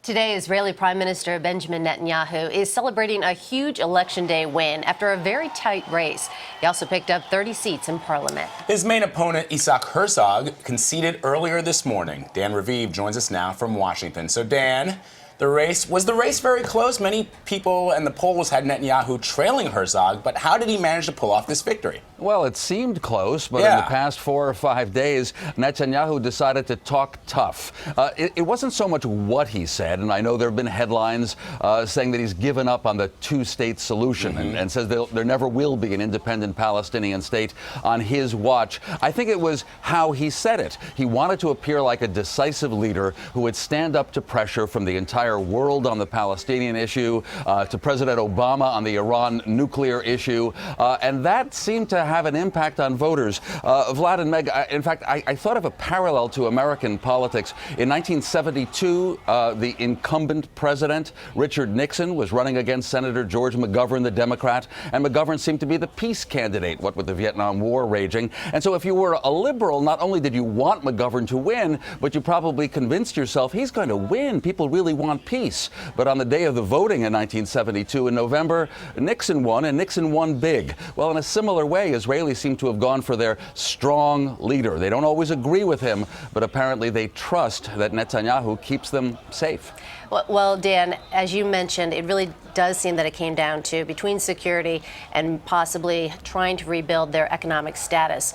Today, Israeli Prime Minister Benjamin Netanyahu is celebrating a huge Election Day win after a very tight race. He also picked up 30 seats in parliament. His main opponent, Isaac Herzog, conceded earlier this morning. Dan Raviv joins us now from Washington. So, Dan, was the race very close? Many people and the polls had Netanyahu trailing Herzog, but how did he manage to pull off this victory? Well, it seemed close, but in the past 4 or 5 days, Netanyahu decided to talk tough. It wasn't so much what he said, and I know there have been headlines saying that he's given up on the two-state solution and says there never will be an independent Palestinian state on his watch. I think it was how he said it. He wanted to appear like a decisive leader who would stand up to pressure from the entire world on the Palestinian issue, to President Obama on the Iran nuclear issue, and that seemed to have an impact on voters. Vlad and Meg, in fact, I thought of a parallel to American politics. In 1972, the incumbent president, Richard Nixon, was running against Senator George McGovern, the Democrat, and McGovern seemed to be the peace candidate, what with the Vietnam War raging. And so if you were a liberal, not only did you want McGovern to win, but you probably convinced yourself he's going to win. People really want peace. But on the day of the voting in 1972 in November, Nixon won, and Nixon won big. Well, in a similar way, Israelis seem to have gone for their strong leader. They don't always agree with him, but apparently they trust that Netanyahu keeps them safe. Well, Dan, as you mentioned, it really does seem that it came down to between security and possibly trying to rebuild their economic status.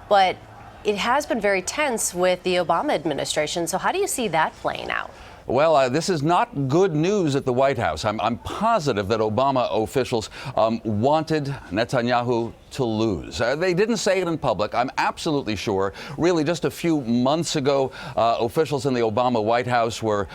But it has been very tense with the Obama administration. So how do you see that playing out? Well, this is not good news at the White House. I'm positive that Obama officials wanted Netanyahu to lose. They didn't say it in public. I'm absolutely sure. Really, just a few months ago, officials in the Obama White House were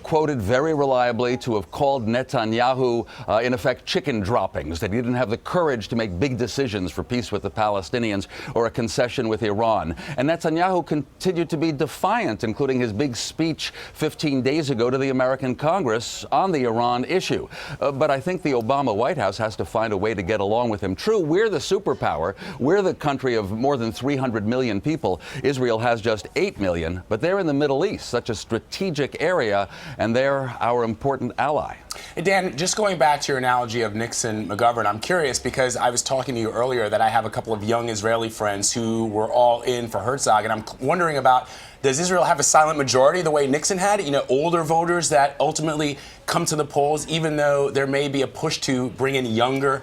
quoted very reliably to have called Netanyahu, in effect, chicken droppings, that he didn't have the courage to make big decisions for peace with the Palestinians or a concession with Iran. And Netanyahu continued to be defiant, including his big speech 15 days ago to the American Congress on the Iran issue. But I think the Obama White House has to find a way to get along with him. True, we're the superpower. We're the country of more than 300 million people. Israel has just 8 million, but they're in the Middle East, such a strategic area, and they're our important ally. Hey, Dan, just going back to your analogy of Nixon-McGovern, I'm curious because I was talking to you earlier that I have a couple of young Israeli friends who were all in for Herzog, and I'm wondering about, does Israel have a silent majority the way Nixon had? You know, older voters that ultimately come to the polls, even though there may be a push to bring in younger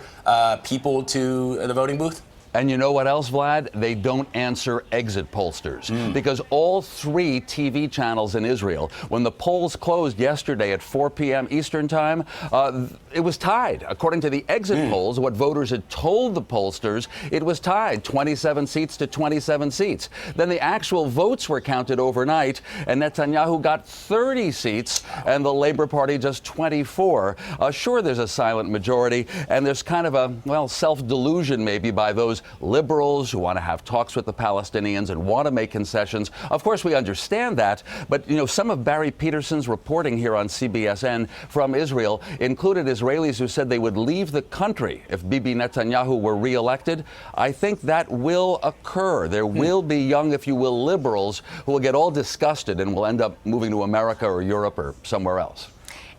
people to the voting booth? And you know what else, Vlad? They don't answer exit pollsters because all 3 TV channels in Israel, when the polls closed yesterday at 4 p.m. Eastern time, it was tied. According to the exit polls, what voters had told the pollsters, it was tied, 27 seats to 27 seats. Then the actual votes were counted overnight, and Netanyahu got 30 seats, and the Labor Party just 24. Sure, there's a silent majority, and there's kind of a, well, self-delusion maybe by those liberals who want to have talks with the Palestinians and want to make concessions. Of course, we understand that, but you know, some of Barry Peterson's reporting here on CBSN from Israel included Israelis who said they would leave the country if Bibi Netanyahu were reelected. I think that will occur. There will be young, if you will, liberals who will get all disgusted and will end up moving to America or Europe or somewhere else.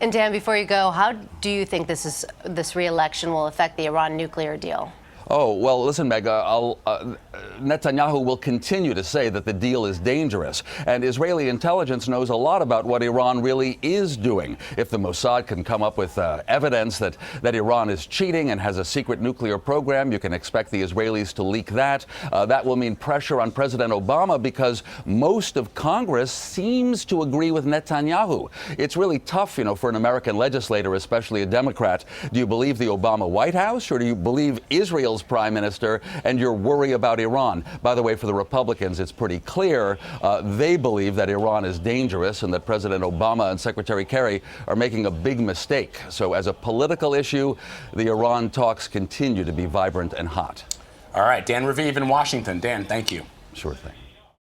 And Dan, before you go, how do you think this reelection will affect the Iran nuclear deal? Oh, well, listen, Meg, Netanyahu will continue to say that the deal is dangerous. And Israeli intelligence knows a lot about what Iran really is doing. If the Mossad can come up with evidence that Iran is cheating and has a secret nuclear program, you can expect the Israelis to leak that. That will mean pressure on President Obama because most of Congress seems to agree with Netanyahu. It's really tough, you know, for an American legislator, especially a Democrat. Do you believe the Obama White House or do you believe Israel's Prime Minister and your worry about Iran? By the way, for the Republicans, it's pretty clear they believe that Iran is dangerous and that President Obama and Secretary Kerry are making a big mistake. So as a political issue, the Iran talks continue to be vibrant and hot. All right, Dan Raviv in Washington. Dan, thank you. Sure thing.